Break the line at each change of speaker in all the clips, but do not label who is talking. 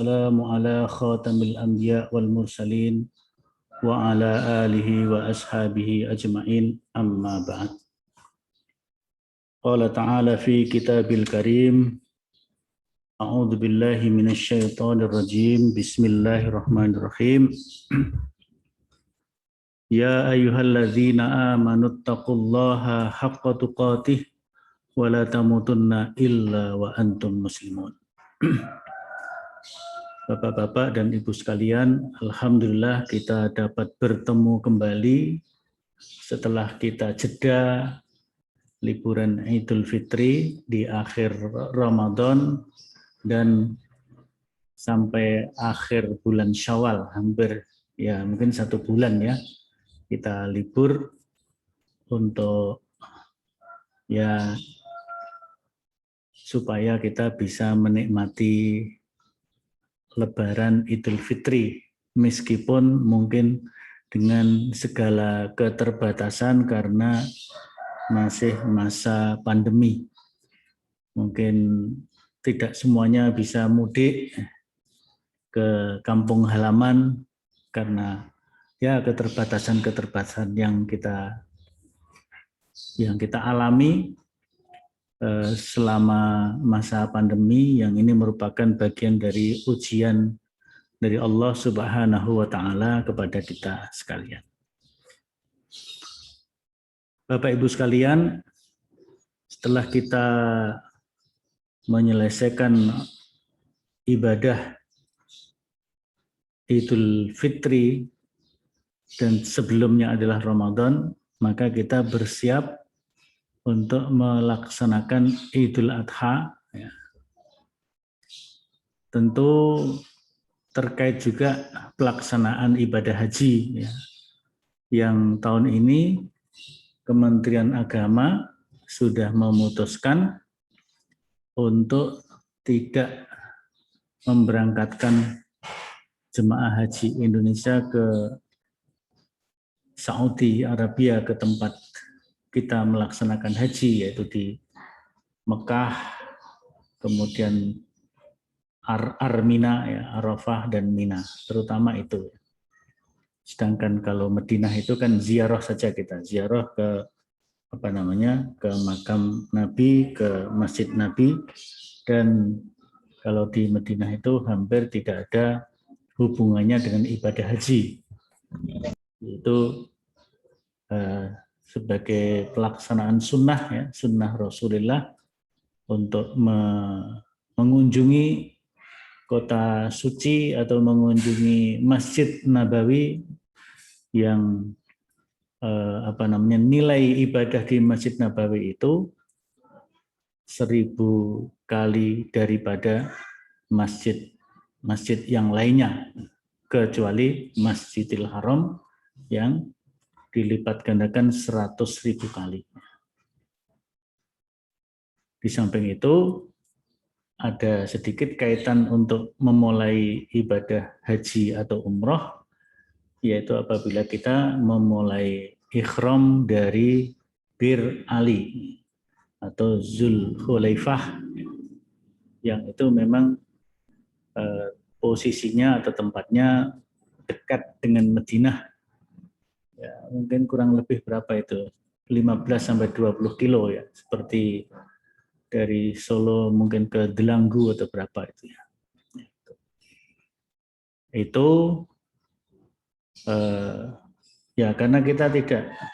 Assalamu ala khatamil anbiya wal mursalin wa ala alihi wa ashabihi ajma'in amma ba'd. Qala ta'ala fi kitabil karim a'udzu billahi minasy syaithanir rajim. Bismillahirrahmanirrahim. Ya ayyuhalladzina amanu taqullaha haqqa tuqatih wa la tamutunna illa wa antum muslimun. Bapak-bapak dan ibu sekalian, alhamdulillah kita dapat bertemu kembali setelah kita jeda liburan Idul Fitri di akhir Ramadan dan sampai akhir bulan Syawal, hampir ya mungkin 1 bulan ya kita libur untuk ya supaya kita bisa menikmati Lebaran Idul Fitri, meskipun mungkin dengan segala keterbatasan karena masih masa pandemi. Mungkin tidak semuanya bisa mudik ke kampung halaman karena ya keterbatasan-keterbatasan yang kita alami selama masa pandemi, yang ini merupakan bagian dari ujian dari Allah Subhanahu wa Ta'ala kepada kita sekalian. Bapak Ibu sekalian, setelah kita menyelesaikan ibadah Idul Fitri dan sebelumnya adalah Ramadan, maka kita bersiap untuk melaksanakan Idul Adha. Ya. Tentu terkait juga pelaksanaan ibadah haji. Ya. Yang tahun ini Kementerian Agama sudah memutuskan untuk tidak memberangkatkan jemaah haji Indonesia ke Saudi Arabia, ke tempat kita melaksanakan haji, yaitu di Mekah, kemudian Armina, ya, Arafah dan Mina, terutama itu. Sedangkan kalau Madinah itu kan ziarah saja, kita ziarah ke ke makam Nabi, ke Masjid Nabi, dan kalau di Madinah itu hampir tidak ada hubungannya dengan ibadah haji. Itu sebagai pelaksanaan sunnah, ya, sunnah Rasulullah untuk mengunjungi kota suci atau mengunjungi Masjid Nabawi yang nilai ibadah di Masjid Nabawi itu 1000 kali daripada masjid yang lainnya, kecuali Masjidil Haram yang dilipat gandakan 100.000 kali. Di samping itu ada sedikit kaitan untuk memulai ibadah haji atau umroh, yaitu apabila kita memulai ikhram dari Bir Ali atau Zulhulaifah, yang itu memang posisinya atau tempatnya dekat dengan Madinah. Ya, mungkin kurang lebih berapa itu? 15-20 kilo ya, seperti dari Solo mungkin ke Delanggu atau berapa itu ya. Itu ya karena kita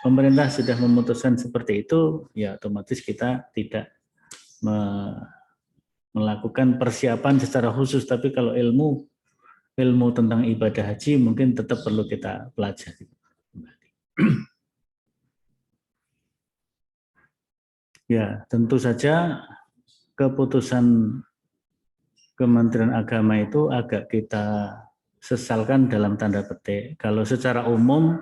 pemerintah sudah memutuskan seperti itu, ya otomatis kita tidak melakukan persiapan secara khusus. Tapi kalau ilmu tentang ibadah haji mungkin tetap perlu kita pelajari. Ya, tentu saja keputusan Kementerian Agama itu agak kita sesalkan dalam tanda petik. Kalau secara umum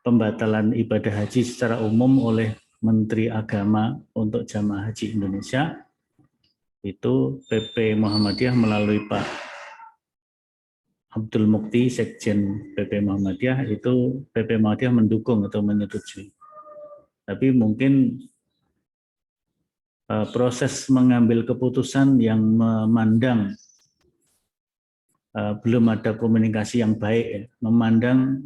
pembatalan ibadah haji secara umum oleh Menteri Agama untuk jamaah haji Indonesia itu PP Muhammadiyah melalui Pak Abdul Mukti, Sekjen PP Muhammadiyah, itu PP Muhammadiyah mendukung atau menyetujui. Tapi mungkin proses mengambil keputusan yang memandang belum ada komunikasi yang baik, memandang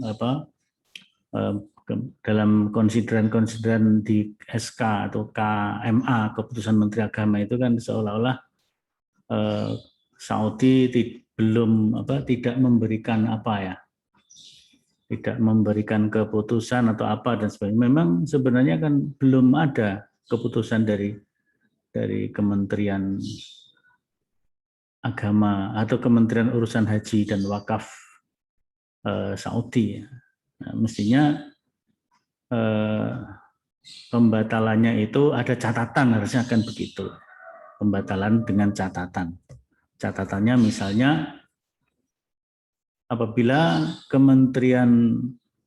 dalam konsideran-konsideran di SK atau KMA, keputusan Menteri Agama itu kan seolah-olah Saudi tidak memberikan tidak memberikan keputusan atau apa dan sebagainya. Memang sebenarnya kan belum ada keputusan dari Kementerian Agama atau Kementerian Urusan Haji dan Wakaf Saudi. Nah, mestinya pembatalannya itu ada catatan, harusnya akan begitu. Pembatalan dengan catatan. Catatannya misalnya apabila Kementerian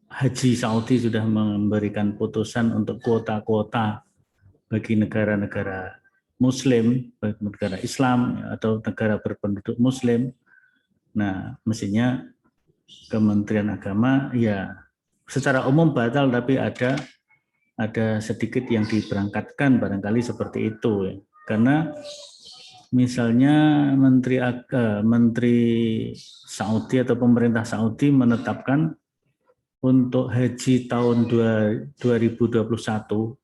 Haji Saudi sudah memberikan putusan untuk kuota-kuota bagi negara-negara Muslim, bagi negara Islam atau negara berpenduduk Muslim, nah mestinya Kementerian Agama ya secara umum batal, tapi ada sedikit yang diberangkatkan, barangkali seperti itu ya. Karena misalnya Menteri Saudi atau pemerintah Saudi menetapkan untuk haji tahun 2021, 2022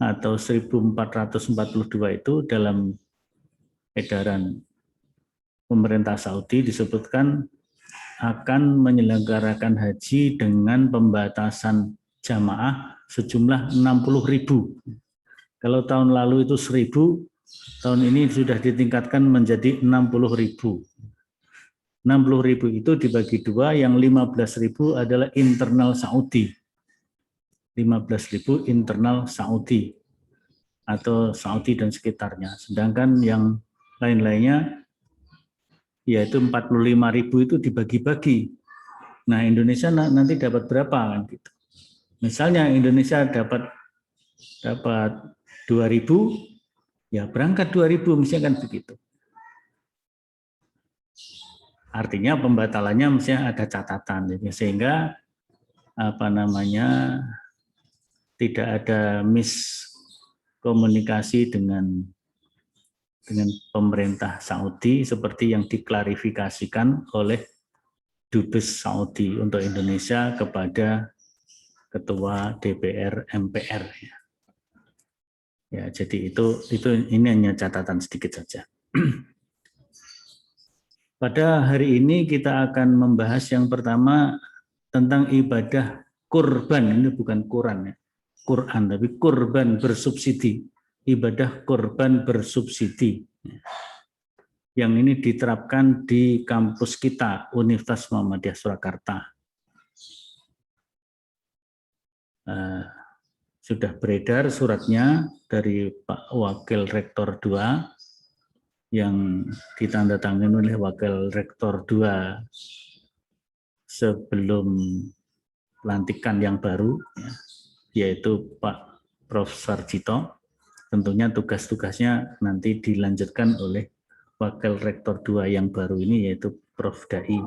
atau 1442 itu dalam edaran pemerintah Saudi disebutkan akan menyelenggarakan haji dengan pembatasan jamaah sejumlah 60.000. Kalau tahun lalu itu 1.000, tahun ini sudah ditingkatkan menjadi 60.000. 60.000 itu dibagi dua, yang 15.000 adalah internal Saudi. 15.000 internal Saudi atau Saudi dan sekitarnya. Sedangkan yang lain-lainnya yaitu 45.000 itu dibagi-bagi. Nah, Indonesia nanti dapat berapa kan gitu. Misalnya Indonesia dapat 2.000, ya berangkat 2.000, misalnya kan begitu. Artinya pembatalannya misalnya ada catatan, sehingga tidak ada miskomunikasi dengan pemerintah Saudi seperti yang diklarifikasikan oleh Dubes Saudi untuk Indonesia kepada Ketua DPR MPR. Ya, jadi ini hanya catatan sedikit saja. Pada hari ini kita akan membahas yang pertama tentang ibadah kurban. Ini bukan Quran ya, Quran, tapi kurban bersubsidi. Ibadah kurban bersubsidi. Yang ini diterapkan di kampus kita, Universitas Muhammadiyah Surakarta. Sudah beredar suratnya dari Pak Wakil Rektor 2 yang ditandatangani oleh Wakil Rektor 2 sebelum pelantikan yang baru, yaitu Pak Prof. Sarjito. Tentunya tugas-tugasnya nanti dilanjutkan oleh Wakil Rektor 2 yang baru ini, yaitu Prof. Dai.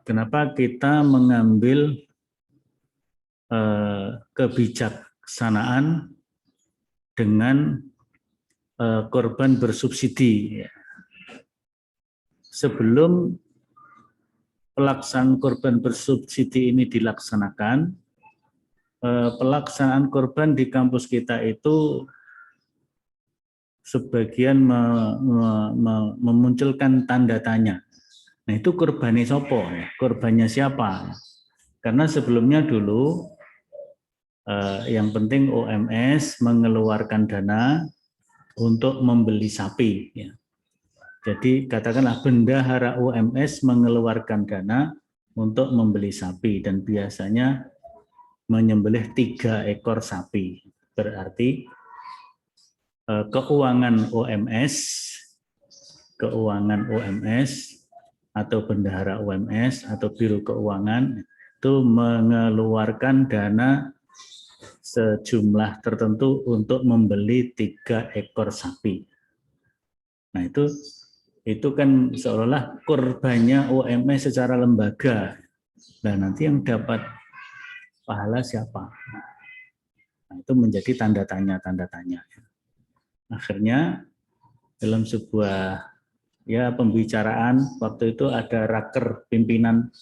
Kenapa kita mengambil kebijaksanaan dengan korban bersubsidi? Sebelum pelaksanaan korban bersubsidi ini dilaksanakan, pelaksanaan korban di kampus kita itu sebagian memunculkan tanda tanya. Nah, itu korbannya sopo, korbannya siapa? Karena sebelumnya dulu yang penting OMS mengeluarkan dana untuk membeli sapi. Ya. Jadi katakanlah bendahara OMS mengeluarkan dana untuk membeli sapi dan biasanya menyembelih 3 ekor sapi. Berarti keuangan OMS atau bendahara OMS atau Biro Keuangan itu mengeluarkan dana sejumlah tertentu untuk membeli 3 ekor sapi. Nah, itu kan seolah-olah korbannya OMS secara lembaga. Nah, nanti yang dapat pahala siapa? Nah, itu menjadi tanda tanya. Akhirnya dalam sebuah pembicaraan waktu itu ada raker pimpinan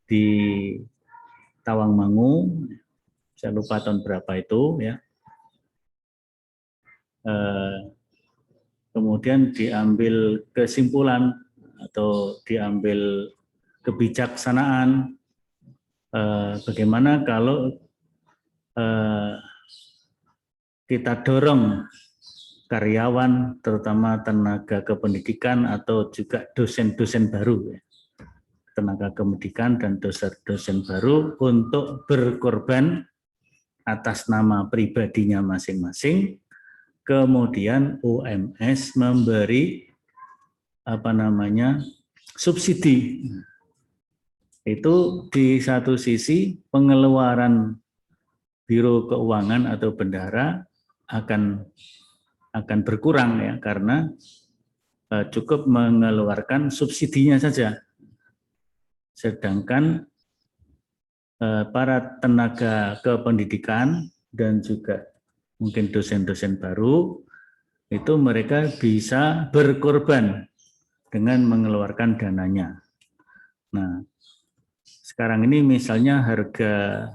di Tawangmangu, saya lupa tahun berapa itu ya. Kemudian diambil kesimpulan atau diambil kebijaksanaan bagaimana kalau kita dorong karyawan, terutama tenaga kependidikan atau juga dosen-dosen baru, tenaga kependidikan dan dosen-dosen baru untuk berkorban atas nama pribadinya masing-masing. Kemudian UMS memberi subsidi. Itu di satu sisi pengeluaran Biro Keuangan atau bendahara akan berkurang ya, karena cukup mengeluarkan subsidinya saja. Sedangkan para tenaga kependidikan dan juga mungkin dosen-dosen baru itu mereka bisa berkorban dengan mengeluarkan dananya. Nah, sekarang ini misalnya harga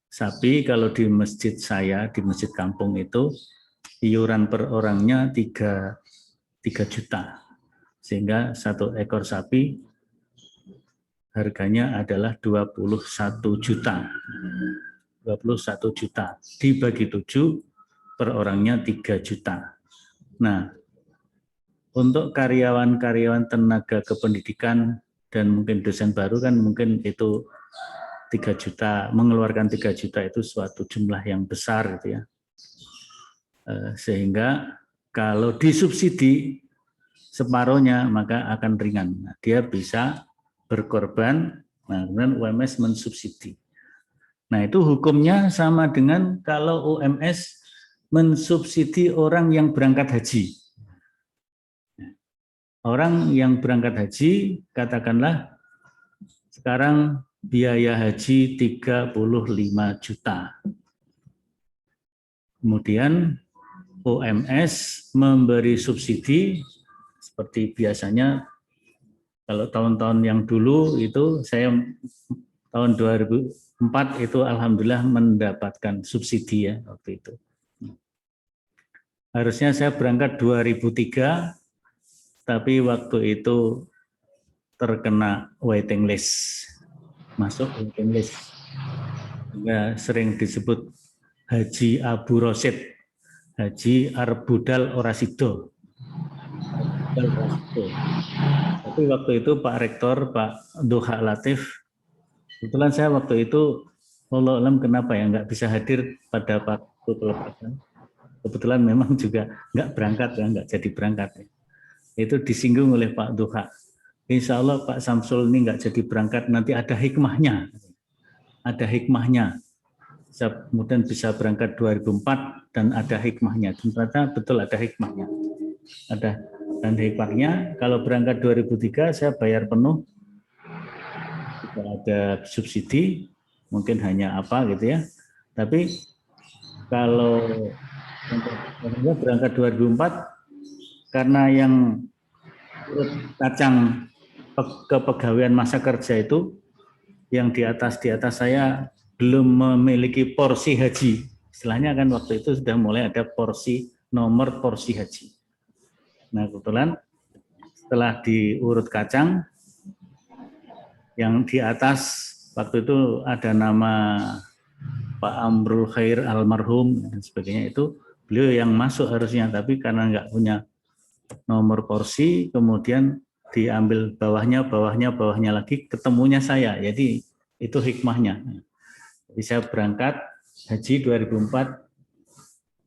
sapi kalau di masjid saya, di masjid kampung itu iuran per orangnya 3 juta. Sehingga satu ekor sapi harganya adalah 21 juta. 21 juta dibagi 7 per orangnya 3 juta. Nah, untuk karyawan-karyawan tenaga kependidikan dan mungkin dosen baru kan mungkin itu 3 juta, mengeluarkan 3 juta itu suatu jumlah yang besar gitu ya. Sehingga kalau disubsidi separuhnya maka akan ringan. Nah, dia bisa berkorban, nah kemudian UMS mensubsidi. Nah, itu hukumnya sama dengan kalau UMS mensubsidi orang yang berangkat haji. Orang yang berangkat haji, katakanlah sekarang biaya haji 35 juta. Kemudian UMS memberi subsidi seperti biasanya kalau tahun-tahun yang dulu itu saya tahun 2004 itu alhamdulillah mendapatkan subsidi ya waktu itu. Harusnya saya berangkat 2003 tapi waktu itu terkena waiting list. Masuk waiting list. Sehingga sering disebut Haji Abu Rosid, Haji Arbudal Orasido. Tapi waktu itu Pak Rektor, Pak Duha Latif, kebetulan saya waktu itu, wallahu alam kenapa ya nggak bisa hadir pada waktu pelepasan. Kebetulan memang juga nggak berangkat ya, nggak jadi berangkat. Ya. Itu disinggung oleh Pak Duha. Insya Allah Pak Samsul ini nggak jadi berangkat, nanti ada hikmahnya. Ada hikmahnya. Kemudian bisa berangkat 2004 dan ada hikmahnya. Ternyata betul ada hikmahnya. Dan hikmahnya kalau berangkat 2003 saya bayar penuh. Tidak ada subsidi, mungkin hanya apa gitu ya. Tapi kalau berangkat 2004 karena yang kacang kepegawaian masa kerja itu yang di atas saya belum memiliki porsi haji. Istilahnya kan waktu itu sudah mulai ada nomor porsi haji. Nah, kebetulan setelah diurut kacang yang di atas waktu itu ada nama Pak Amrul Khair almarhum dan sebagainya, itu beliau yang masuk harusnya, tapi karena nggak punya nomor porsi kemudian diambil bawahnya lagi, ketemunya saya. Jadi itu hikmahnya. Jadi saya berangkat haji 2004,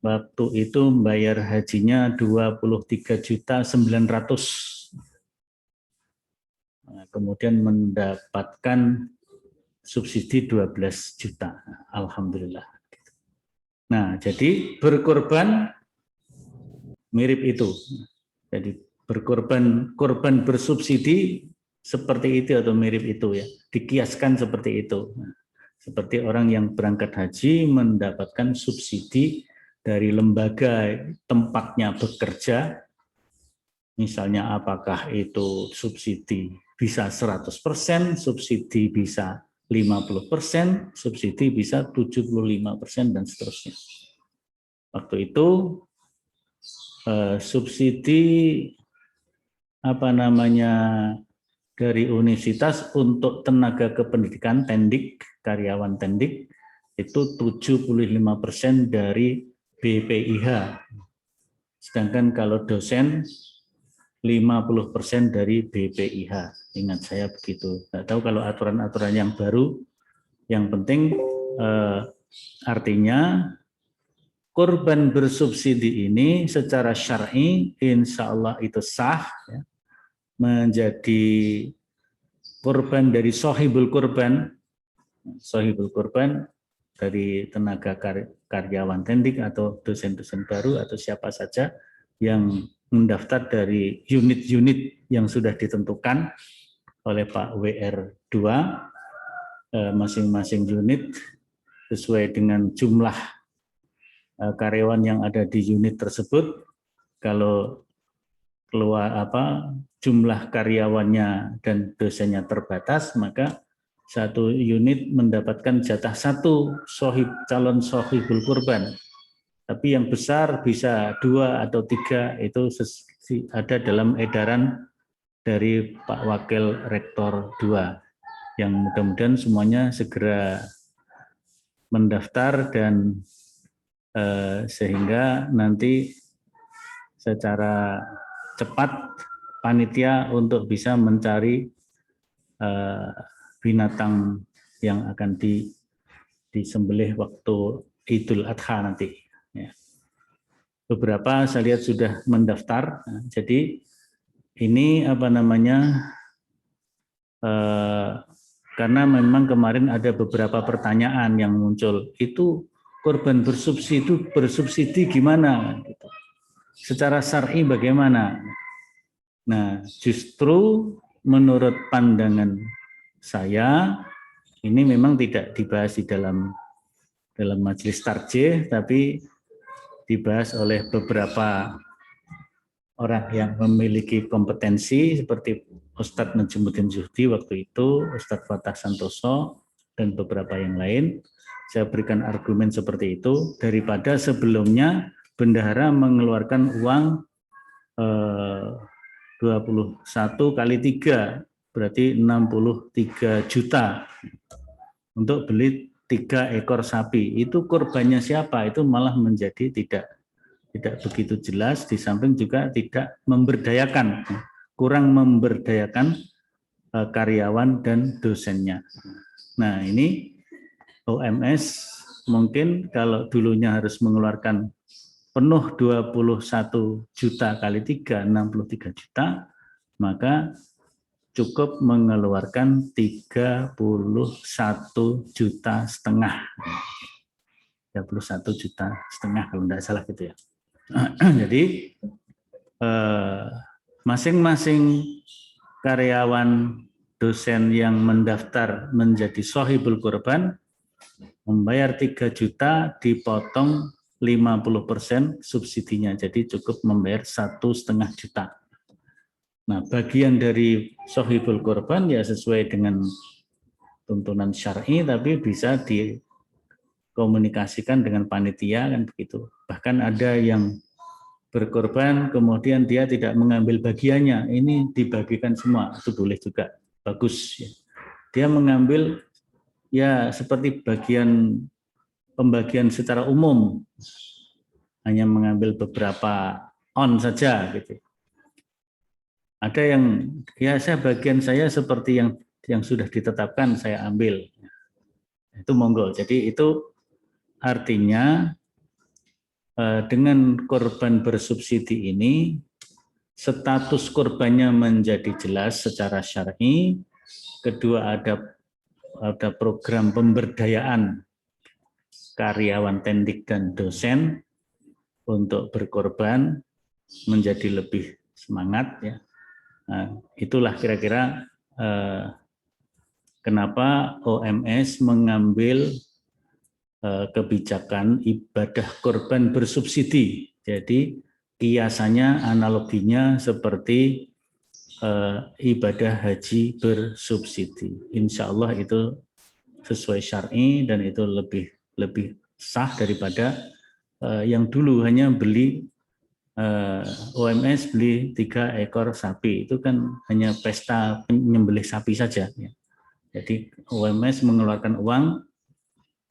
waktu itu bayar hajinya 23.900.000. Nah, kemudian mendapatkan subsidi 12 juta. Alhamdulillah. Nah, jadi berkorban mirip itu. Jadi korban bersubsidi seperti itu atau mirip itu ya. Dikiaskan seperti itu. Nah, Seperti orang yang berangkat haji mendapatkan subsidi dari lembaga tempatnya bekerja, misalnya apakah itu subsidi bisa 100%, subsidi bisa 50%, subsidi bisa 75%, dan seterusnya. Waktu itu subsidi dari universitas untuk tenaga kependidikan tendik, karyawan tendik itu 75% dari BPIH. Sedangkan kalau dosen 50% dari BPIH. Ingat saya begitu. Nggak tahu kalau aturan-aturan yang baru. Yang penting artinya kurban bersubsidi ini secara syar'i insya Allah itu sah, ya, menjadi kurban dari sohibul kurban dari tenaga karyawan tendik atau dosen-dosen baru atau siapa saja yang mendaftar dari unit-unit yang sudah ditentukan oleh Pak WR2, masing-masing unit sesuai dengan jumlah karyawan yang ada di unit tersebut. Kalau keluar jumlah karyawannya dan dosennya terbatas, maka satu unit mendapatkan jatah satu calon sohibul kurban. Tapi yang besar bisa 2 atau 3, itu ada dalam edaran dari Pak Wakil Rektor 2, yang mudah-mudahan semuanya segera mendaftar dan sehingga nanti secara cepat panitia untuk bisa mencari binatang yang akan disembelih waktu Idul Adha nanti. Ya. Beberapa saya lihat sudah mendaftar. Nah, jadi ini karena memang kemarin ada beberapa pertanyaan yang muncul. Itu kurban bersubsidi gimana? Gitu. Secara syar'i bagaimana? Nah, justru menurut pandangan saya ini memang tidak dibahas di dalam majelis tarjih, tapi dibahas oleh beberapa orang yang memiliki kompetensi seperti Ustadz Najmuddin Zuhdi waktu itu, Ustadz Fatah Santoso, dan beberapa yang lain. Saya berikan argumen seperti itu daripada sebelumnya bendahara mengeluarkan uang 21 kali 3, berarti 63 juta untuk beli 3 ekor sapi. Itu kurbannya siapa? Itu malah menjadi tidak begitu jelas, di samping juga tidak memberdayakan, kurang memberdayakan karyawan dan dosennya. Nah, ini OMS mungkin kalau dulunya harus mengeluarkan penuh 21 juta kali 3, 63 juta, maka cukup mengeluarkan 31 juta setengah. 31 juta setengah kalau tidak salah gitu ya. Jadi masing-masing karyawan dosen yang mendaftar menjadi sohibul kurban membayar 3 juta dipotong 50% subsidinya, jadi cukup membayar 1,5 juta. Nah, bagian dari sohibul kurban ya sesuai dengan tuntunan syar'i, tapi bisa dikomunikasikan dengan panitia kan begitu. Bahkan ada yang berkorban kemudian dia tidak mengambil bagiannya, ini dibagikan semua, itu boleh juga, bagus. Dia mengambil ya seperti pembagian secara umum, hanya mengambil beberapa on saja gitu. Ada yang ya bagian saya seperti yang sudah ditetapkan saya ambil, itu monggo. Jadi itu artinya dengan korban bersubsidi ini status korbannya menjadi jelas secara syar'i. Kedua, ada program pemberdayaan karyawan tendik dan dosen untuk berkorban menjadi lebih semangat ya. Nah, itulah kira-kira kenapa OMS mengambil kebijakan ibadah kurban bersubsidi. Jadi kiasannya, analoginya seperti ibadah haji bersubsidi. Insya Allah itu sesuai syar'i dan itu lebih sah daripada yang dulu hanya beli OMS beli 3 ekor sapi, itu kan hanya pesta menyembelih sapi saja. Jadi OMS mengeluarkan uang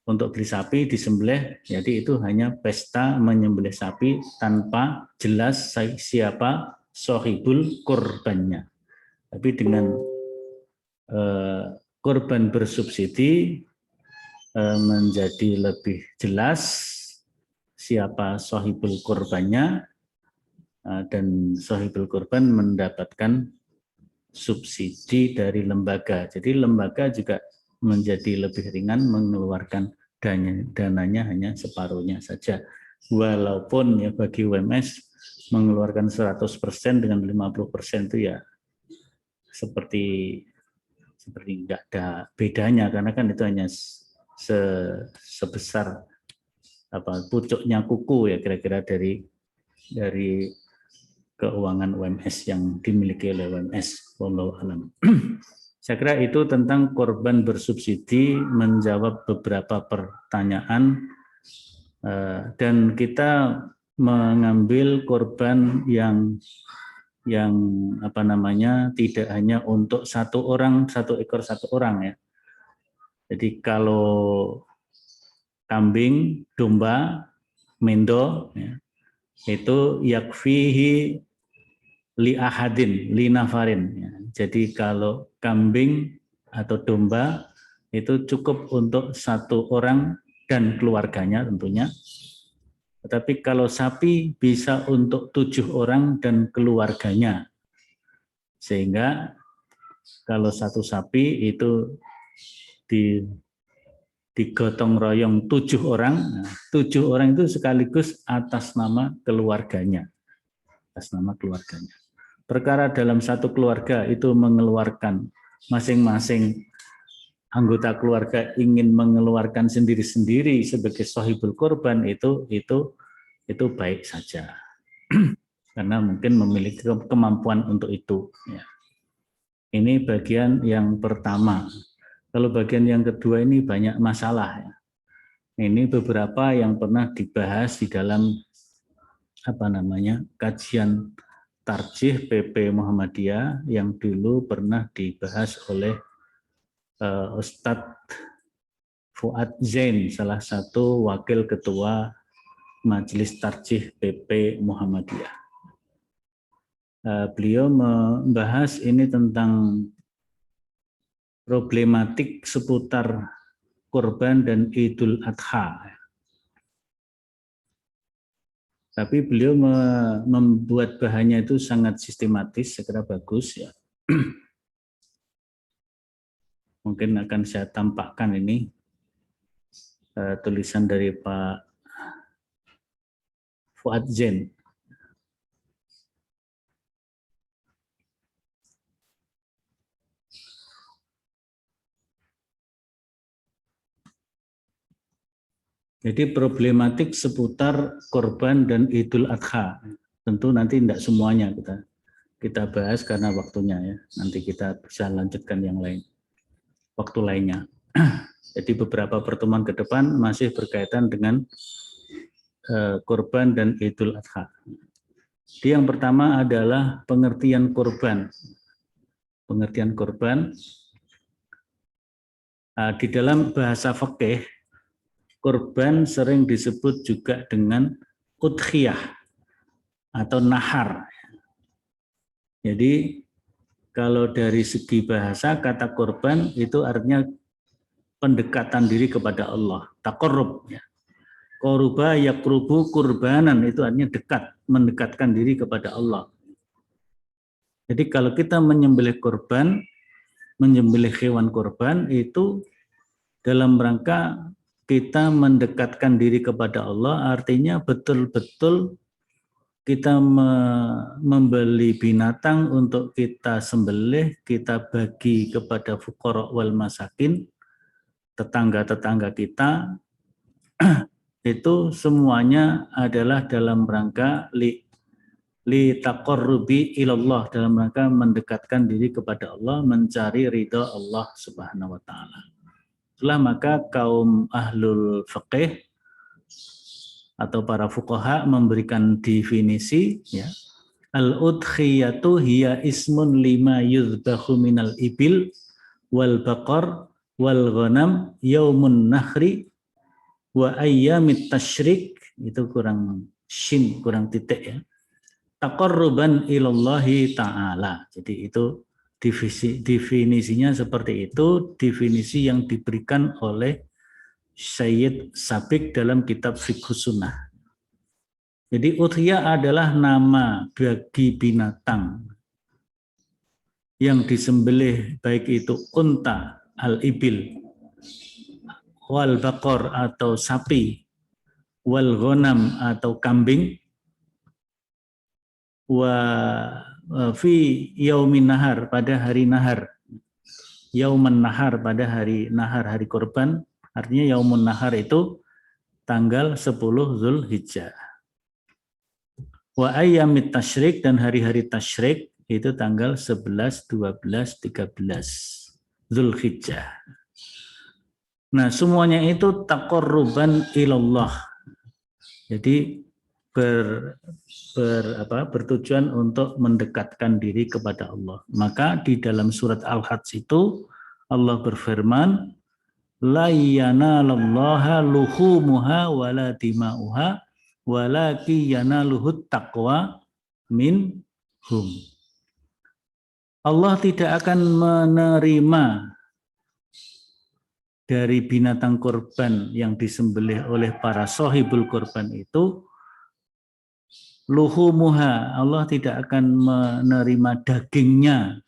untuk beli sapi disembelih, jadi itu hanya pesta menyembelih sapi tanpa jelas siapa sohibul kurbannya. Tapi dengan kurban bersubsidi menjadi lebih jelas siapa sohibul kurbannya, dan sohibul kurban mendapatkan subsidi dari lembaga. Jadi lembaga juga menjadi lebih ringan mengeluarkan dananya hanya separuhnya saja. Walaupun ya bagi UMS mengeluarkan 100% dengan 50% itu ya seperti nggak ada bedanya, karena kan itu hanya sebesar pucuknya kuku ya kira-kira dari keuangan UMS yang dimiliki oleh UMS. Wallahu a'lam. Saya kira itu tentang korban bersubsidi, menjawab beberapa pertanyaan, dan kita mengambil korban yang tidak hanya untuk satu orang, satu orang ya. Jadi kalau kambing, domba, mendo ya, itu yakfihi li ahadin, li nafarin. Jadi kalau kambing atau domba itu cukup untuk satu orang dan keluarganya tentunya. Tetapi kalau sapi bisa untuk 7 orang dan keluarganya. Sehingga kalau satu sapi itu digotong royong 7 orang, 7 orang itu sekaligus atas nama keluarganya. Atas nama keluarganya. Perkara dalam satu keluarga itu mengeluarkan masing-masing anggota keluarga ingin mengeluarkan sendiri-sendiri sebagai sahibul korban, itu baik saja karena mungkin memiliki kemampuan untuk itu ya. Ini bagian yang pertama. Kalau bagian yang kedua ini banyak masalah ya. Ini beberapa yang pernah dibahas di dalam kajian Tarjih PP Muhammadiyah yang dulu pernah dibahas oleh Ustadz Fuad Zain, salah satu wakil ketua Majelis Tarjih PP Muhammadiyah. Beliau membahas ini tentang problematik seputar kurban dan Idul Adha. Tapi beliau membuat bahannya itu sangat sistematis, saya kira bagus ya. Mungkin akan saya tampakkan ini tulisan dari Pak Fuad Zain. Jadi problematik seputar korban dan Idul Adha. Tentu nanti tidak semuanya kita bahas karena waktunya ya. Nanti kita bisa lanjutkan yang lain, waktu lainnya. Jadi beberapa pertemuan ke depan masih berkaitan dengan korban dan Idul Adha. Jadi yang pertama adalah pengertian korban. Pengertian korban di dalam bahasa fikih, korban sering disebut juga dengan udhiyah atau nahar. Jadi kalau dari segi bahasa kata korban itu artinya pendekatan diri kepada Allah, taqarrub ya. Qoruba yaqrubu kurbanan, itu artinya dekat, mendekatkan diri kepada Allah. Jadi kalau kita menyembelih korban, menyembelih hewan korban itu dalam rangka kita mendekatkan diri kepada Allah, artinya betul-betul kita membeli binatang untuk kita sembelih, kita bagi kepada fuqara wal masakin, tetangga-tetangga kita, itu semuanya adalah dalam rangka li taqarrubi ilallah, dalam rangka mendekatkan diri kepada Allah, mencari ridha Allah Subhanahu wa taala. Itulah maka kaum ahlul fiqih atau para fuqaha memberikan definisi, ya. Al-udkhiyatu hiya ismun lima yuzbahu minal ibil wal baqar wal ghanam yaumun nahri wa ayyamit tasyrik, itu kurang shin, kurang titik ya. Taqarruban ilallahi ta'ala. Jadi itu definisinya seperti itu, definisi yang diberikan oleh Sayyid Sabiq dalam kitab Fiqhus Sunnah. Jadi udhiyah adalah nama bagi binatang yang disembelih, baik itu unta, al-ibil, wal baqar atau sapi, wal ghanam atau kambing, wa fi yaumin nahar, pada hari nahar, yauman nahar, pada hari nahar, hari kurban. Artinya yaumun nahar itu tanggal 10 Zulhijjah. Wa ayyamit tasyrik, dan hari-hari tasyrik itu tanggal 11, 12, 13 Zulhijjah. Nah, semuanya itu taqarruban ilallah. Jadi bertujuan untuk mendekatkan diri kepada Allah. Maka di dalam surat Al-Hajj itu Allah berfirman, la yanalallaha luhumuha wala dima'uha walaki yanaluhut taqwa minhum. Allah tidak akan menerima dari binatang kurban yang disembelih oleh para sahibul kurban itu luhumuha, Allah tidak akan menerima dagingnya,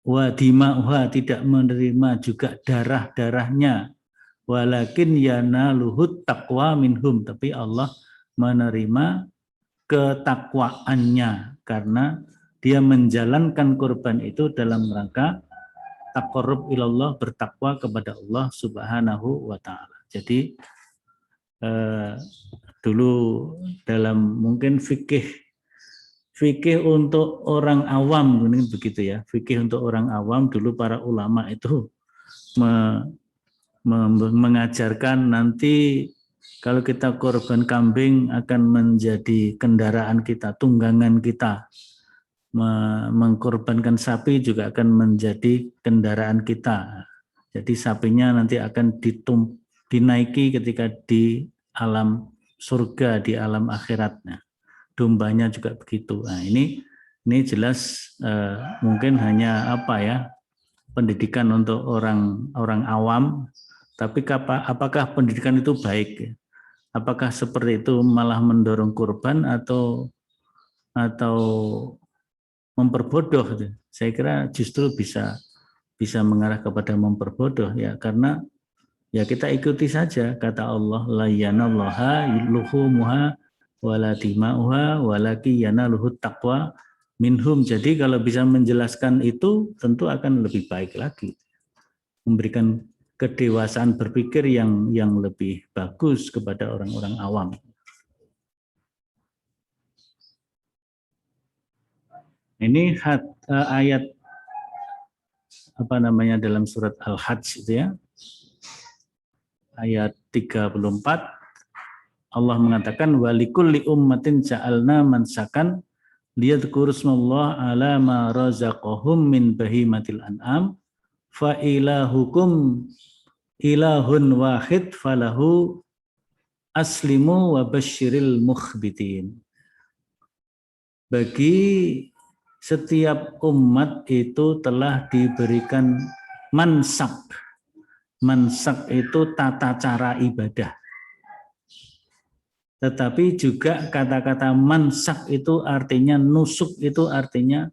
wa dima'uha, tidak menerima juga darah-darahnya, walakin yanaluhut taqwa minhum, tapi Allah menerima ketakwaannya karena dia menjalankan kurban itu dalam rangka taqarrub ilallah, bertakwa kepada Allah Subhanahu wa taala. Jadi dulu dalam mungkin fikih untuk orang awam, ini begitu ya, fikih untuk orang awam dulu para ulama itu mengajarkan nanti kalau kita korban kambing akan menjadi kendaraan kita, tunggangan kita. Mengkorbankan sapi juga akan menjadi kendaraan kita. Jadi sapinya nanti akan dinaiki ketika di alam surga, di alam akhiratnya. Dombanya juga begitu. Nah, ini jelas mungkin hanya pendidikan untuk orang awam. Tapi apakah pendidikan itu baik? Apakah seperti itu malah mendorong kurban atau memperbodoh? Saya kira justru bisa mengarah kepada memperbodoh ya, karena ya kita ikuti saja kata Allah, la yanallaha luhumuha wala dima'uha walaki yanaluhut taqwa minhum. Jadi kalau bisa menjelaskan itu tentu akan lebih baik lagi, memberikan kedewasaan berpikir yang lebih bagus kepada orang-orang awam. Ini ayat dalam surat Al-Hajj itu ya. Ayat 34 Allah mengatakan walikulli ummatin ja'alna mansakan liyadhkurusmallaha ala ma razaqahum min bahimatil an'am fa ilahukum ilahun wahid falahu aslimu wa basyiril mukhbitin. Bagi setiap umat itu telah diberikan mansak. Mansak itu tata cara ibadah. Tetapi juga kata-kata mansak itu artinya nusuk, itu artinya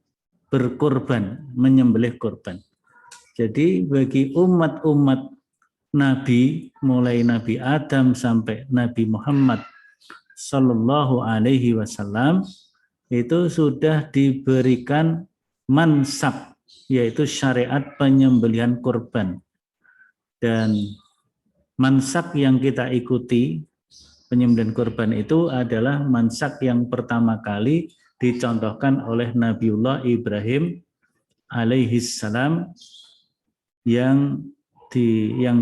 berkorban, menyembelih korban. Jadi bagi umat-umat Nabi, mulai Nabi Adam sampai Nabi Muhammad Shallallahu Alaihi Wasallam itu sudah diberikan mansab, yaitu syariat penyembelihan kurban. Dan mansak yang kita ikuti penyembelihan kurban itu adalah mansak yang pertama kali dicontohkan oleh Nabiullah Ibrahim alaihi salam yang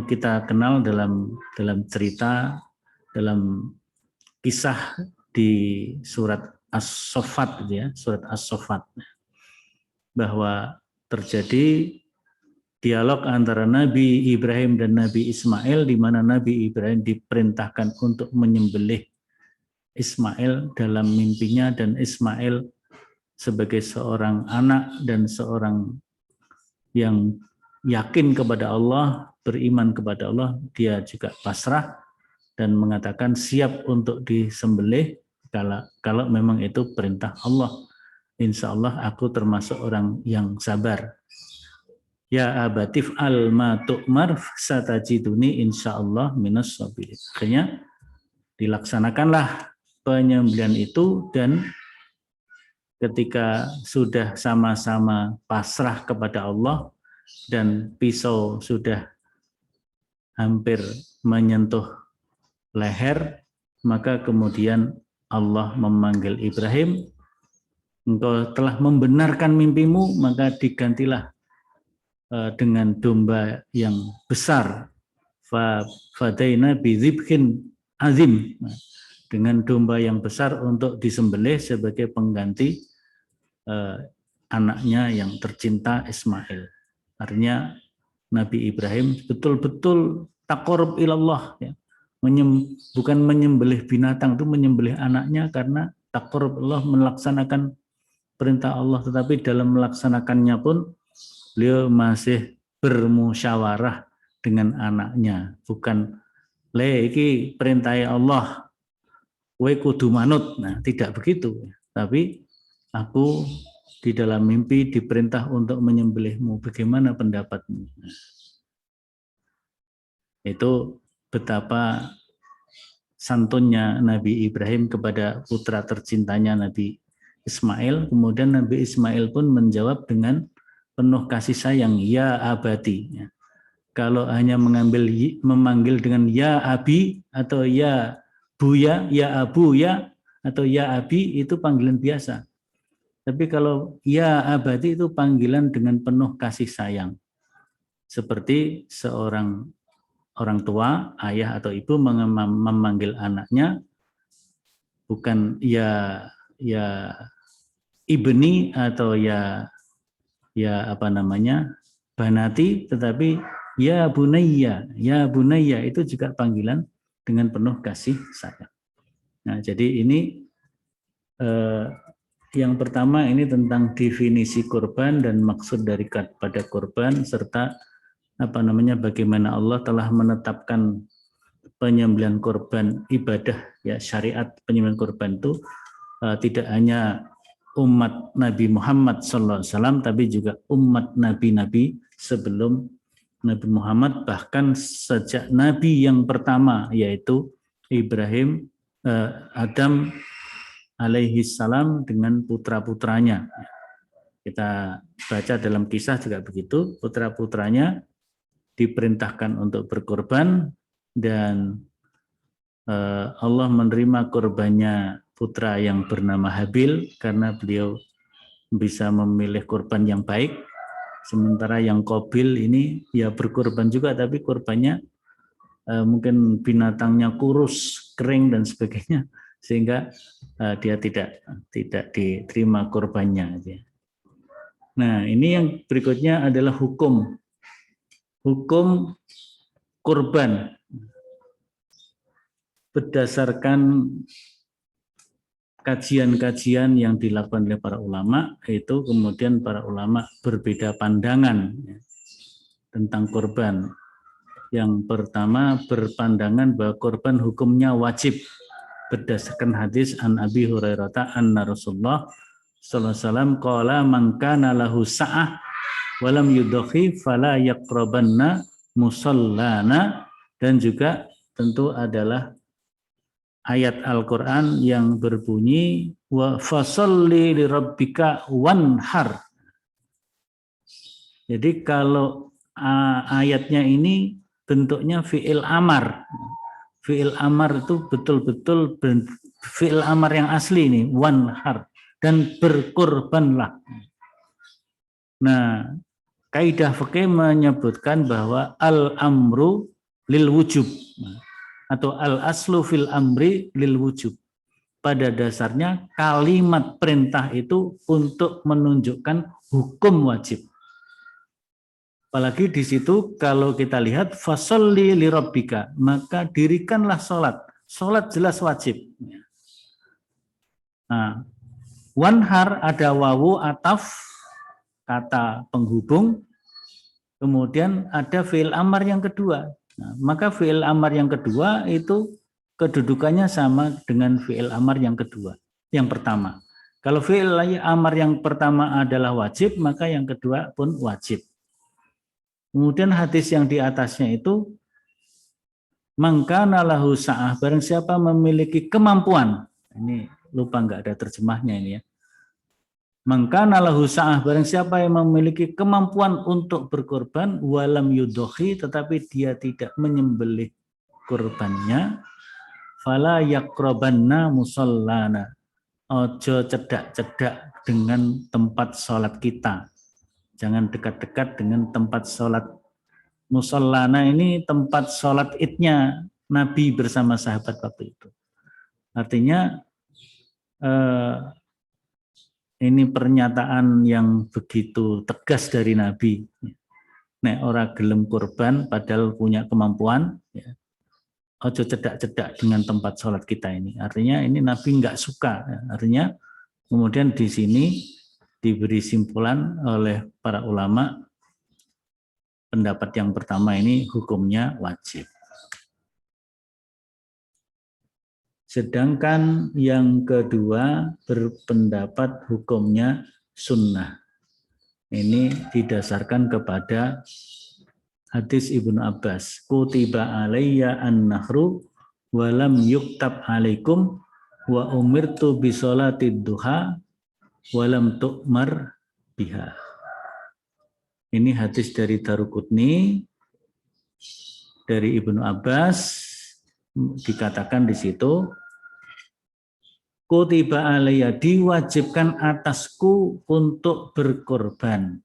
kita kenal dalam cerita, dalam kisah di surat As-Saffat, ya, surat As-Saffat, bahwa terjadi dialog antara Nabi Ibrahim dan Nabi Ismail, di mana Nabi Ibrahim diperintahkan untuk menyembelih Ismail dalam mimpinya, dan Ismail sebagai seorang anak dan seorang yang yakin kepada Allah, beriman kepada Allah, dia juga pasrah dan mengatakan siap untuk disembelih kalau memang itu perintah Allah. Insya Allah aku termasuk orang yang sabar. Ya abatif al ma tu'mar satajiduni insyaallah minas sabirin. Akhirnya dilaksanakanlah penyembelihan itu, dan ketika sudah sama-sama pasrah kepada Allah dan pisau sudah hampir menyentuh leher, maka kemudian Allah memanggil Ibrahim, engkau telah membenarkan mimpimu, maka digantilah dengan domba yang besar, fadaina bidzibhin azim, dengan domba yang besar untuk disembelih sebagai pengganti anaknya yang tercinta Ismail. Artinya Nabi Ibrahim betul-betul taqarrub ilallah, ya. Bukan menyembelih binatang, itu menyembelih anaknya karena taqarrub Allah, melaksanakan perintah Allah, tetapi dalam melaksanakannya pun beliau masih bermusyawarah dengan anaknya, bukan iki perintah Allah, kowe kudu manut. Nah, tidak begitu. Tapi aku di dalam mimpi diperintah untuk menyembelihmu, bagaimana pendapatmu? Nah, itu betapa santunnya Nabi Ibrahim kepada putra tercintanya Nabi Ismail. Kemudian Nabi Ismail pun menjawab dengan penuh kasih sayang, ya abati. Kalau hanya memanggil dengan ya abi atau ya buya, ya abu ya, atau ya abi, itu panggilan biasa. Tapi kalau ya abati itu panggilan dengan penuh kasih sayang. Seperti seorang orang tua, ayah atau ibu memanggil anaknya bukan ya ibni atau ya banati, tetapi ya bunayya itu juga panggilan dengan penuh kasih sayang. Nah, jadi ini yang pertama ini tentang definisi kurban dan maksud dari pada kurban, serta bagaimana Allah telah menetapkan penyembelihan kurban ibadah, ya, syariat penyembelihan kurban itu tidak hanya umat Nabi Muhammad SAW, tapi juga umat nabi-nabi sebelum Nabi Muhammad, bahkan sejak Nabi yang pertama yaitu Ibrahim, Adam alaihi salam dengan putra-putranya. Kita baca dalam kisah juga begitu, putra-putranya diperintahkan untuk berkorban, dan Allah menerima korbannya putra yang bernama Habil karena beliau bisa memilih korban yang baik. Sementara yang Qabil ini ya berkorban juga, tapi korbannya mungkin binatangnya kurus, kering dan sebagainya, sehingga dia tidak diterima korbannya. Nah, ini yang berikutnya adalah hukum kurban. Berdasarkan kajian-kajian yang dilakukan oleh para ulama, itu kemudian para ulama berbeda pandangan tentang kurban. Yang pertama berpandangan bahwa kurban hukumnya wajib berdasarkan hadis an Abi Hurairah anna Rasulullah sallallahu alaihi wasallam qala man kana lahu sa'ah wa lam yudhi fala yaqrabanna musallana, dan juga tentu adalah ayat Al-Quran yang berbunyi wa fasolli lirabbika wanhar. Jadi kalau ayatnya ini bentuknya fi'il amar. Fi'il amar itu betul-betul fi'il amar yang asli ini, wanhar, dan berkorbanlah. Nah, kaidah fikih menyebutkan bahwa al-amru lil wujub atau al-aslu fil amri lil wujub. Pada dasarnya kalimat perintah itu untuk menunjukkan hukum wajib. Apalagi di situ kalau kita lihat fasolli lirabbika, maka dirikanlah sholat. Sholat jelas wajib. Nah, wanhar ada wawu ataf kata penghubung, kemudian ada fi'il amar yang kedua. Nah, maka fi'il amar yang kedua itu kedudukannya sama dengan fi'il amar yang kedua, yang pertama. Kalau fi'il amar yang pertama adalah wajib, maka yang kedua pun wajib. Kemudian hadis yang di atasnya itu mangkana lahu sa'ah, barang siapa memiliki kemampuan. Ini lupa nggak ada terjemahnya ini ya. Mangkana lahu sa'ah, barang siapa yang memiliki kemampuan untuk berkorban walam yudhi, tetapi dia tidak menyembelih kurbannya, fala yaqrabanna musallana. Ojo cedak-cedak dengan tempat sholat kita. Jangan dekat-dekat dengan tempat sholat. Musallana ini tempat sholat idnya Nabi bersama sahabat waktu itu. Artinya ini pernyataan yang begitu tegas dari Nabi. Nek ora gelem kurban padahal punya kemampuan, ya, ojo cedak-cedak dengan tempat sholat kita ini. Artinya ini Nabi nggak suka. Artinya kemudian di sini diberi simpulan oleh para ulama, pendapat yang pertama ini hukumnya wajib. Sedangkan yang kedua berpendapat hukumnya sunnah. Ini didasarkan kepada hadis Ibnu Abbas. Kutiba alayya an-nahru walam yuktab alaikum wa umirtu bisolatid duha walam tu'mar biha. Ini hadis dari Daruqutni dari Ibnu Abbas, dikatakan di situ kutiba alayya, diwajibkan atasku untuk berkorban.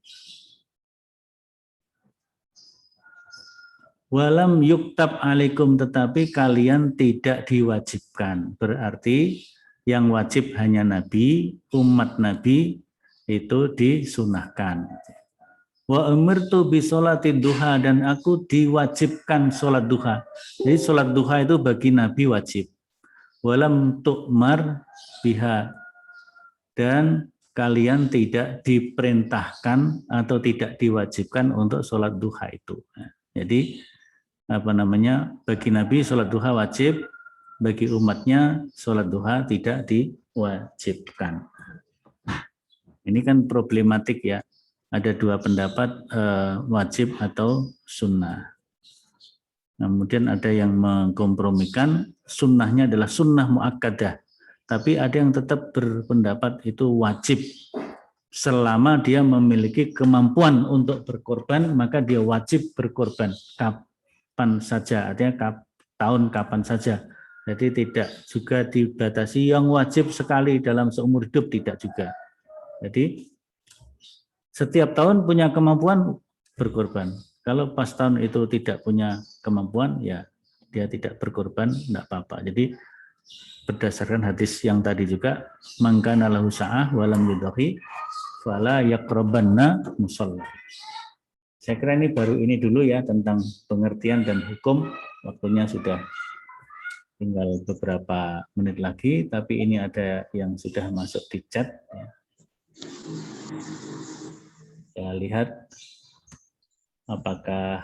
Walam yuktab alaikum, tetapi kalian tidak diwajibkan. Berarti yang wajib hanya Nabi, umat Nabi itu disunahkan. Wa umirtu bi sholatid duha, dan aku diwajibkan sholat duha. Jadi sholat duha itu bagi Nabi wajib. Walam tu'mar biha, dan kalian tidak diperintahkan atau tidak diwajibkan untuk sholat duha itu. Jadi bagi Nabi sholat duha wajib, bagi umatnya sholat duha tidak diwajibkan. Ini kan problematik ya. Ada dua pendapat, wajib atau sunnah. Kemudian ada yang mengkompromikan sunnahnya adalah sunnah muakkadah. Tapi ada yang tetap berpendapat itu wajib. Selama dia memiliki kemampuan untuk berkorban, maka dia wajib berkorban kapan saja. Artinya tahun kapan saja. Jadi tidak juga dibatasi yang wajib sekali dalam seumur hidup, tidak juga. Jadi setiap tahun punya kemampuan berkorban. Kalau pas tahun itu tidak punya kemampuan, ya dia tidak berkorban, tidak apa-apa. Jadi berdasarkan hadis yang tadi juga, mangkana lahu sa'ah walam yudhi fala yaqrabanna musalla. Saya kira ini baru ini dulu ya tentang pengertian dan hukum. Waktunya sudah tinggal beberapa menit lagi, tapi ini ada yang sudah masuk di chat. Ya. Saya lihat apakah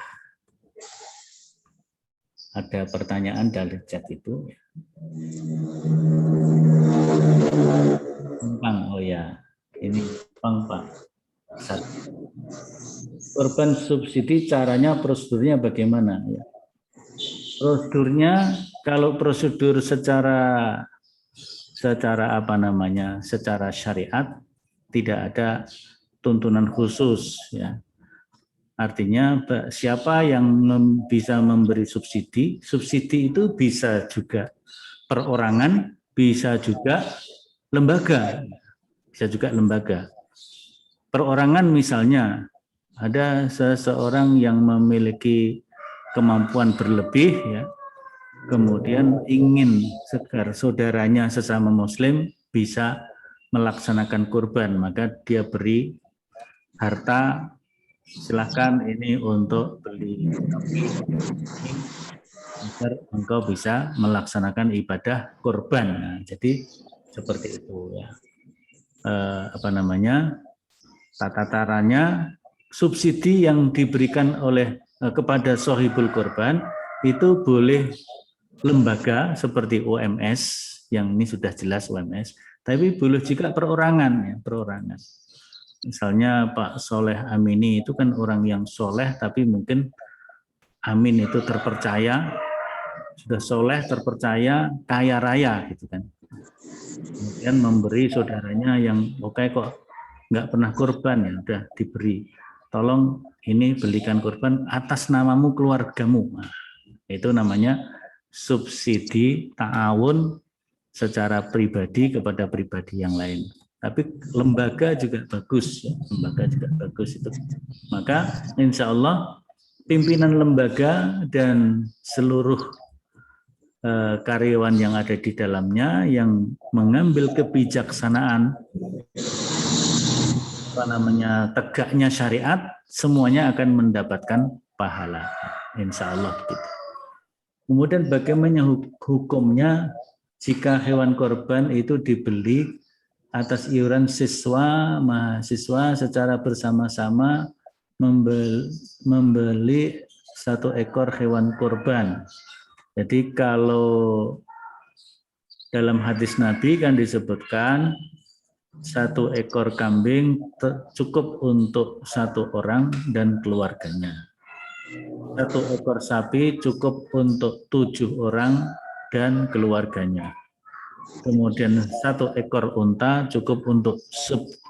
ada pertanyaan dari chat itu. Bang, oh ya, ini Bang Pak. Korban subsidi caranya, prosedurnya bagaimana? Ya. Prosedurnya Kalau prosedur secara apa namanya, secara syariat tidak ada tuntunan khusus ya. Artinya siapa yang bisa memberi subsidi, subsidi itu bisa juga perorangan, bisa juga lembaga, bisa juga lembaga. Perorangan misalnya ada seseorang yang memiliki kemampuan berlebih ya, kemudian ingin segar saudaranya sesama muslim bisa melaksanakan kurban, maka dia beri harta, silahkan ini untuk beli agar engkau bisa melaksanakan ibadah kurban. Nah, jadi seperti itu ya. Apa namanya, tata caranya, subsidi yang diberikan oleh kepada sohibul kurban itu boleh lembaga seperti UMS, yang ini sudah jelas UMS, tapi boleh juga perorangan ya, perorangan. Misalnya Pak Soleh Amini itu kan orang yang soleh, tapi mungkin Amin itu terpercaya, sudah soleh, terpercaya, kaya raya gitu kan. Kemudian memberi saudaranya yang oke kok nggak pernah kurban ya, udah diberi. Tolong ini belikan kurban atas namamu keluargamu. Nah, itu namanya subsidi ta'awun secara pribadi kepada pribadi yang lain. Tapi lembaga juga bagus, ya. Lembaga juga bagus itu. Maka insya Allah pimpinan lembaga dan seluruh karyawan yang ada di dalamnya yang mengambil kebijaksanaan apa namanya tegaknya syariat, semuanya akan mendapatkan pahala, insya Allah gitu. Kemudian bagaimana hukumnya jika hewan korban itu dibeli atas iuran siswa mahasiswa secara bersama-sama membeli 1 ekor hewan korban. Jadi kalau dalam hadis Nabi kan disebutkan 1 ekor kambing cukup untuk 1 orang dan keluarganya. 1 ekor sapi cukup untuk 7 orang dan keluarganya. Kemudian 1 ekor unta cukup untuk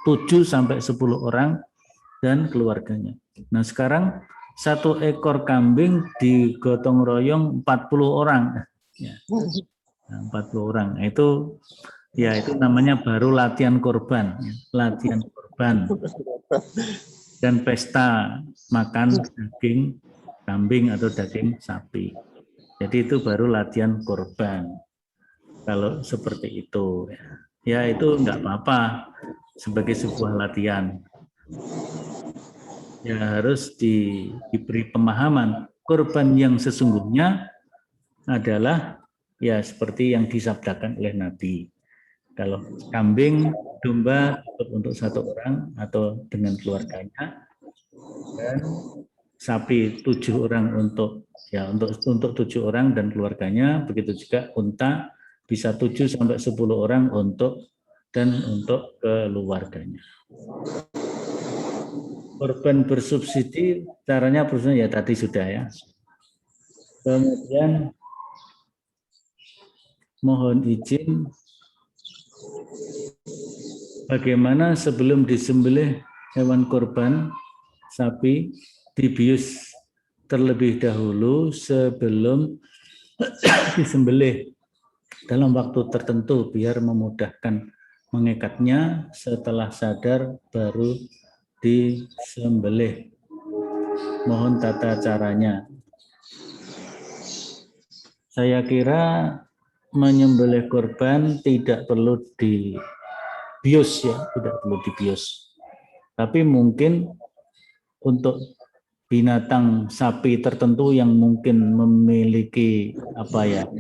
7 sampai 10 orang dan keluarganya. Nah sekarang 1 ekor kambing digotong royong 40 orang. Ya. 40 orang. Itu ya itu namanya baru latihan korban. Latihan korban. Dan pesta makan daging kambing atau daging sapi. Jadi itu baru latihan korban. Kalau seperti itu, ya itu enggak apa-apa sebagai sebuah latihan. Ya harus diberi pemahaman korban yang sesungguhnya adalah ya seperti yang disabdakan oleh Nabi. Kalau kambing, domba untuk 1 orang atau dengan keluarganya, dan sapi 7 orang untuk 7 orang dan keluarganya, begitu juga unta bisa 7 sampai 10 orang untuk keluarganya. Korban bersubsidi caranya ya tadi sudah ya. Kemudian mohon izin bagaimana sebelum disembelih hewan korban sapi dibius terlebih dahulu sebelum disembelih dalam waktu tertentu biar memudahkan mengikatnya, setelah sadar baru disembelih. Mohon tata caranya. Saya kira menyembelih korban tidak perlu dibius ya, tidak perlu dibius. Tapi mungkin untuk binatang sapi tertentu yang mungkin memiliki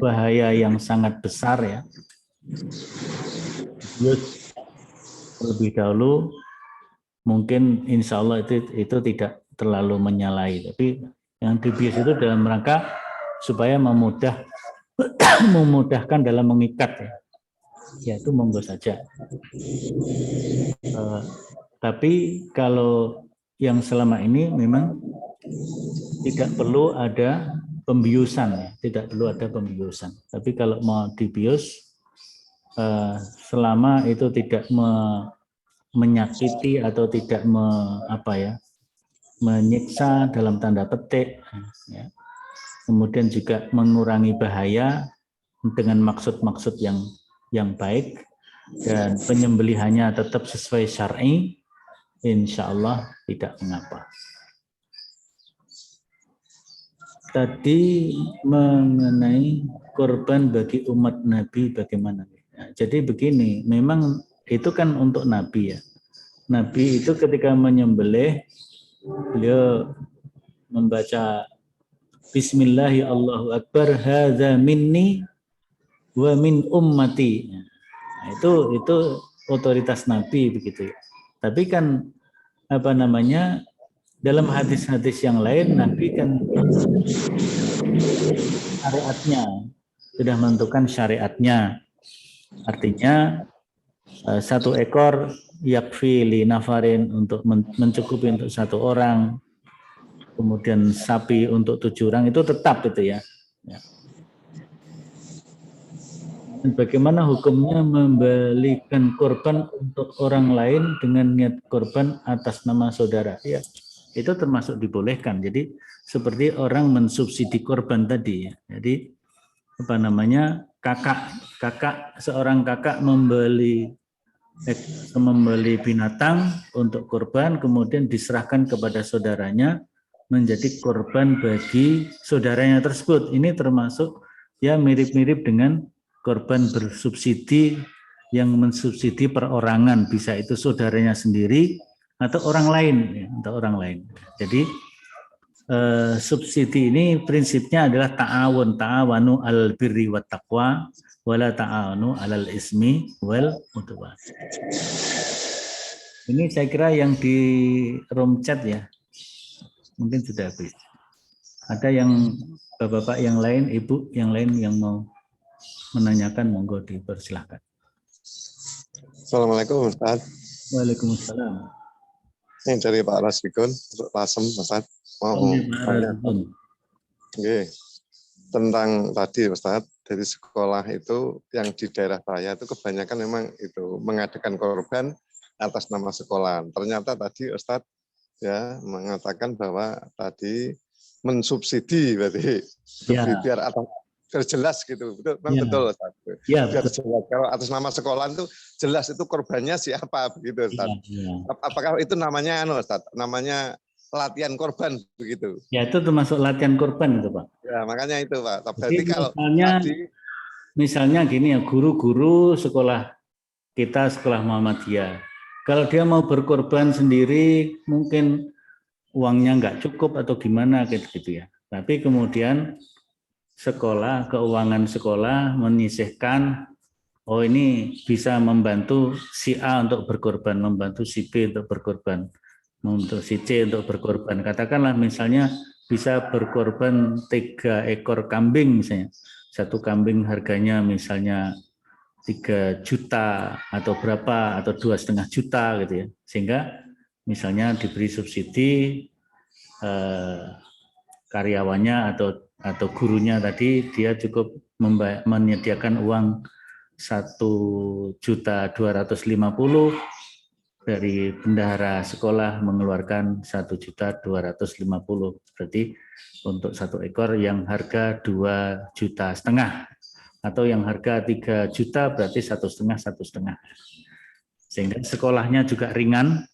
bahaya yang sangat besar ya, bius terlebih dahulu, mungkin insya Allah itu tidak terlalu menyalahi. Tapi yang dibius itu dalam rangka supaya memudahkan dalam mengikat ya. Ya itu monggo saja. Tapi kalau yang selama ini memang tidak perlu ada pembiusan ya, tidak perlu ada pembiusan. Tapi kalau mau dibius, selama itu tidak menyakiti atau tidak menyiksa dalam tanda petik, ya. Kemudian juga mengurangi bahaya dengan maksud-maksud yang baik, dan penyembelihannya tetap sesuai syar'i, insya Allah tidak mengapa. Tadi mengenai korban bagi umat Nabi bagaimana? Ya, jadi begini, memang itu kan untuk Nabi ya. Nabi itu ketika menyembelih, beliau membaca Bismillahi Allahu Akbar, hadza minni wa min ummati. Nah, itu otoritas Nabi begitu ya. Tapi kan dalam hadis-hadis yang lain Nabi kan syariatnya sudah menentukan syariatnya. Artinya 1 ekor yakfi li nafarin, untuk mencukupi untuk 1 orang. Kemudian sapi untuk 7 orang, itu tetap itu ya. Dan bagaimana hukumnya membelikan korban untuk orang lain dengan niat korban atas nama saudara? Ya, itu termasuk dibolehkan. Jadi seperti orang mensubsidi korban tadi ya. Jadi seorang kakak membeli binatang untuk korban, kemudian diserahkan kepada saudaranya menjadi korban bagi saudaranya tersebut. Ini termasuk ya mirip-mirip dengan korban bersubsidi yang mensubsidi perorangan, bisa itu saudaranya sendiri atau orang lain ya, Jadi subsidi ini prinsipnya adalah ta'awanu al birri wat taqwa wala ta'awanu alal ismi wal udwan. Ini saya kira yang di room chat ya. Mungkin sudah habis. Ada yang bapak-bapak yang lain, ibu yang lain yang mau menanyakan, monggo dipersilahkan.
Assalamualaikum Ustaz.
Waalaikumsalam.
Ini dari Pak Rasikun, Lasem Ustaz. Tentang tadi Ustaz, dari sekolah itu yang di daerah saya itu kebanyakan memang itu mengadakan korban atas nama sekolah. Ternyata tadi Ustaz ya mengatakan bahwa tadi mensubsidi berarti biar jelas gitu. Betul Ustaz. Biar jelas. Kalau atas nama sekolah itu jelas itu korbannya siapa begitu Ustaz. Apakah itu namanya Ustaz? Namanya latihan korban begitu.
Ya, itu termasuk latihan korban itu Pak.
Ya, makanya itu Pak.
Jadi misalnya gini ya, guru-guru sekolah kita, sekolah Muhammadiyah. Kalau dia mau berkorban sendiri, mungkin uangnya nggak cukup atau gimana gitu ya. Tapi kemudian keuangan sekolah menyisihkan, oh ini bisa membantu si A untuk berkorban, membantu si B untuk berkorban, untuk si C untuk berkorban. Katakanlah misalnya bisa berkorban 3 ekor kambing misalnya. 1 kambing harganya misalnya 3 juta atau berapa, atau 2,5 juta gitu ya. Sehingga misalnya diberi subsidi karyawannya atau gurunya tadi, dia cukup menyediakan uang 1.250.000, dari bendahara sekolah mengeluarkan 1.250.000, berarti untuk 1 ekor yang harga 2,5 juta, atau yang harga 3 juta berarti 1,5, sehingga sekolahnya juga ringan,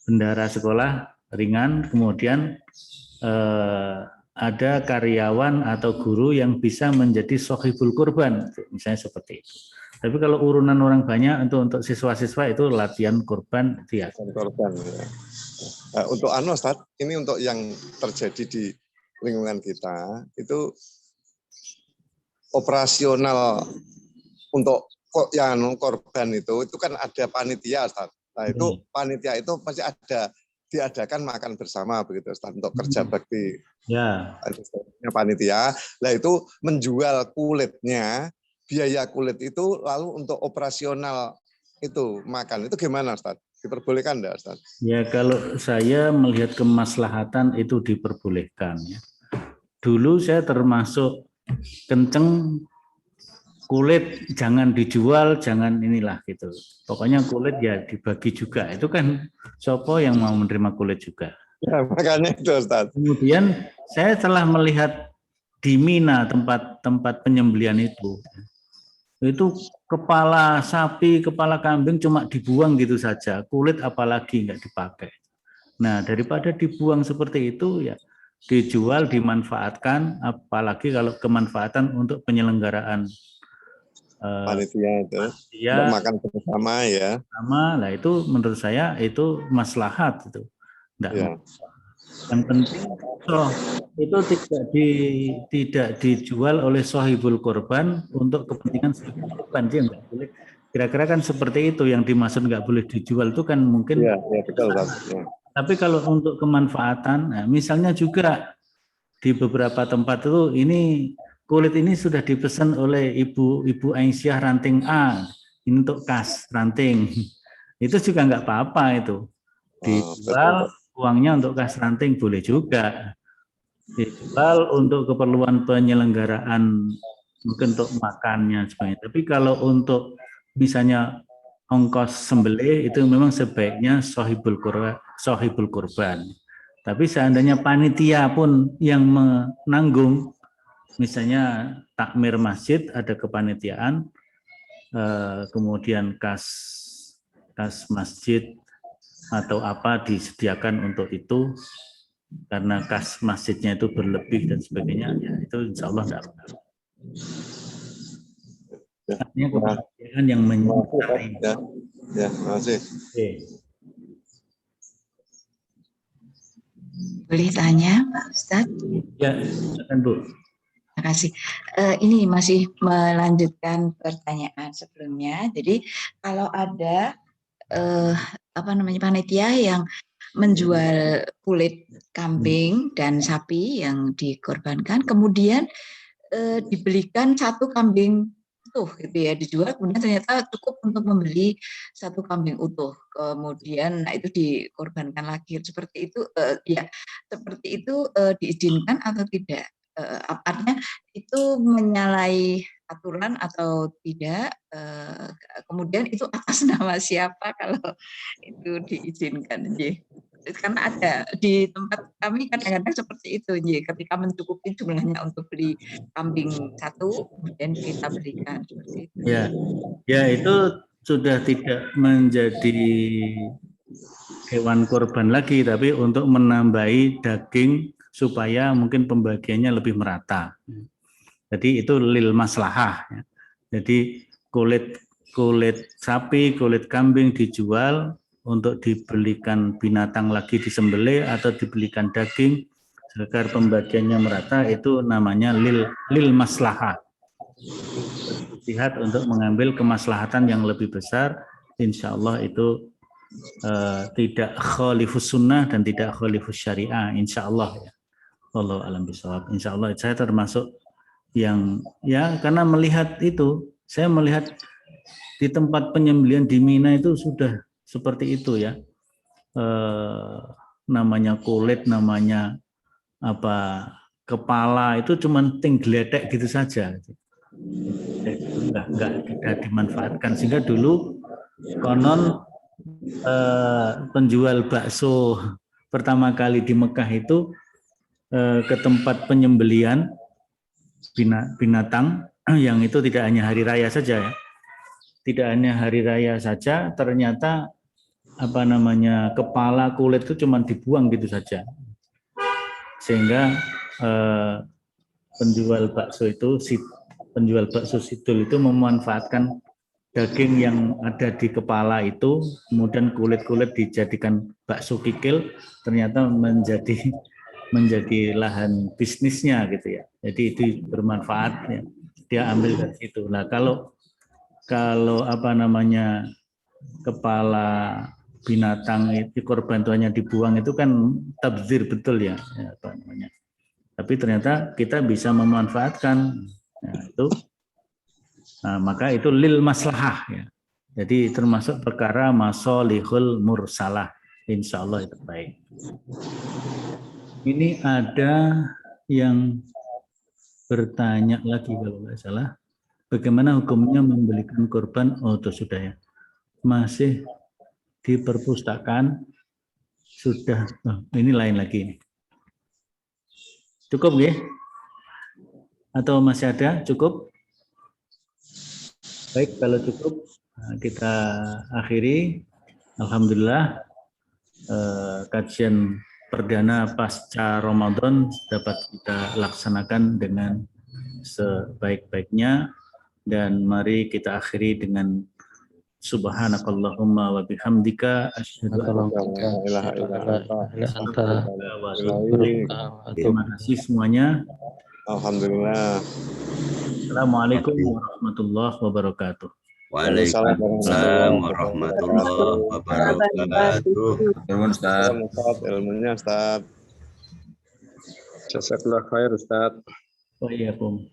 bendahara sekolah ringan, kemudian ada karyawan atau guru yang bisa menjadi sohibul kurban, misalnya seperti itu. Tapi kalau urunan orang banyak untuk siswa-siswa itu latihan korban dia.
Korban. Ya. Nah, untuk Ustaz, ini untuk yang terjadi di lingkungan kita itu operasional untuk yang korban itu kan ada panitia Ustaz. Nah, itu panitia itu pasti diadakan makan bersama begitu Ustaz, untuk kerja bakti.
Ya.
Panitia. Nah, itu menjual kulitnya, biaya kulit itu lalu untuk operasional itu makan itu gimana Ustaz? Diperbolehkan enggak Ustaz?
Ya, kalau saya melihat kemaslahatan itu diperbolehkan ya. dulu saya termasuk kenceng kulit jangan dijual, jangan inilah gitu. Pokoknya kulit ya dibagi juga. Itu kan sopo yang mau menerima kulit juga.
Ya, makanya itu Ustaz.
Kemudian saya telah melihat di Mina tempat penyembelian itu kepala sapi, kepala kambing cuma dibuang gitu saja, kulit apalagi nggak dipakai. Nah, daripada dibuang seperti itu ya dijual, dimanfaatkan, apalagi kalau kemanfaatan untuk penyelenggaraan
Panitia itu untuk
ya
makan bersama ya.
sama. Nah itu menurut saya itu maslahat itu. Nggak
Ya.
Yang penting itu tidak dijual oleh sohibul korban untuk kepentingan sohibul korban, dia nggak boleh. Kira-kira kan seperti itu yang dimaksud nggak boleh dijual itu kan mungkin.
Ya, ya betul Ustaz. Ya.
Tapi kalau untuk kemanfaatan, nah, misalnya juga di beberapa tempat itu ini kulit ini sudah dipesan oleh Ibu Aisyah ranting A, ini untuk kas ranting. Itu juga nggak apa-apa itu. Dijual uangnya untuk kas ranting boleh juga. Dijual untuk keperluan penyelenggaraan mungkin untuk makannya sebagainya. Tapi kalau untuk misalnya ongkos sembelih itu memang sebaiknya sohibul kurban. Tapi seandainya panitia pun yang menanggung, misalnya takmir masjid ada kepanitiaan, kemudian kas masjid atau apa disediakan untuk itu, karena kas masjidnya itu berlebih dan sebagainya, ya itu insya Allah tidak apa-apa. Artinya kepanitiaan yang menyertai.
Ya, terima kasih.
Boleh tanya, Pak Ustadz?
Ya, silakan Bu.
Terima kasih. Ini masih melanjutkan pertanyaan sebelumnya. Jadi kalau ada panitia yang menjual kulit kambing dan sapi yang dikorbankan, kemudian dibelikan satu kambing utuh gitu ya, dijual, kemudian ternyata cukup untuk membeli satu kambing utuh, kemudian nah itu dikorbankan lagi, seperti itu ya, seperti itu diizinkan atau tidak? Artinya itu menyalahi aturan atau tidak? Kemudian itu atas nama siapa kalau itu diizinkan? Karena ada di tempat kami kadang-kadang seperti itu, ketika mencukupi jumlahnya untuk beli kambing satu, kemudian kita berikan seperti itu.
Ya itu sudah tidak menjadi hewan kurban lagi, tapi untuk menambahi daging supaya mungkin pembagiannya lebih merata. Jadi itu lil maslahah. Jadi kulit sapi, kulit kambing dijual untuk dibelikan binatang lagi disembelih atau dibelikan daging agar pembagiannya merata, itu namanya lil maslahah. Lihat untuk mengambil kemaslahatan yang lebih besar, insya Allah itu tidak khalifus sunnah dan tidak khalifus syariah, insya Allah ya. Wallahu a'lam bishawab. Insya Allah saya termasuk yang ya, karena melihat itu, saya melihat di tempat penyembelihan di Mina itu sudah seperti itu ya, namanya kulit, namanya apa, kepala itu cuman gledek gitu saja, nggak dimanfaatkan. Sehingga dulu konon penjual bakso pertama kali di Mekah itu ke tempat penyembelihan binatang yang itu tidak hanya hari raya saja ya, tidak hanya hari raya saja, ternyata apa namanya, kepala, kulit itu cuma dibuang gitu saja, sehingga penjual bakso sidul itu memanfaatkan daging yang ada di kepala itu, kemudian kulit-kulit dijadikan bakso kikil, ternyata menjadi lahan bisnisnya gitu ya. Jadi itu bermanfaat ya. Dia ambil dari situ. Nah, kalau apa namanya, kepala binatang itu korban tuanya dibuang, itu kan tabdzir betul ya, apa namanya. Tapi ternyata kita bisa memanfaatkan. Nah, itu maka itu lil maslahah ya. Jadi termasuk perkara masolihul mursalah. Insya Allah itu baik. Ini ada yang bertanya lagi kalau nggak salah, bagaimana hukumnya membelikan kurban? Oh, itu sudah ya. Masih di perpustakaan sudah. Oh, ini lain lagi. Cukup ya? Atau masih ada? Cukup? Baik, kalau cukup kita akhiri. Alhamdulillah kajian perdana pasca Ramadan dapat kita laksanakan dengan sebaik-baiknya, dan mari kita akhiri dengan subhanakallahumma wa bihamdika asyhadu an la ilaha illa anta terima kasih semuanya.
Alhamdulillah.
Assalamualaikum warahmatullahi wabarakatuh.
Waalaikumsalam warahmatullahi wabarakatuh.
Ustaz. Ilmunya Ustaz. Jazakallah khair Ustaz.
Wa iyyakum.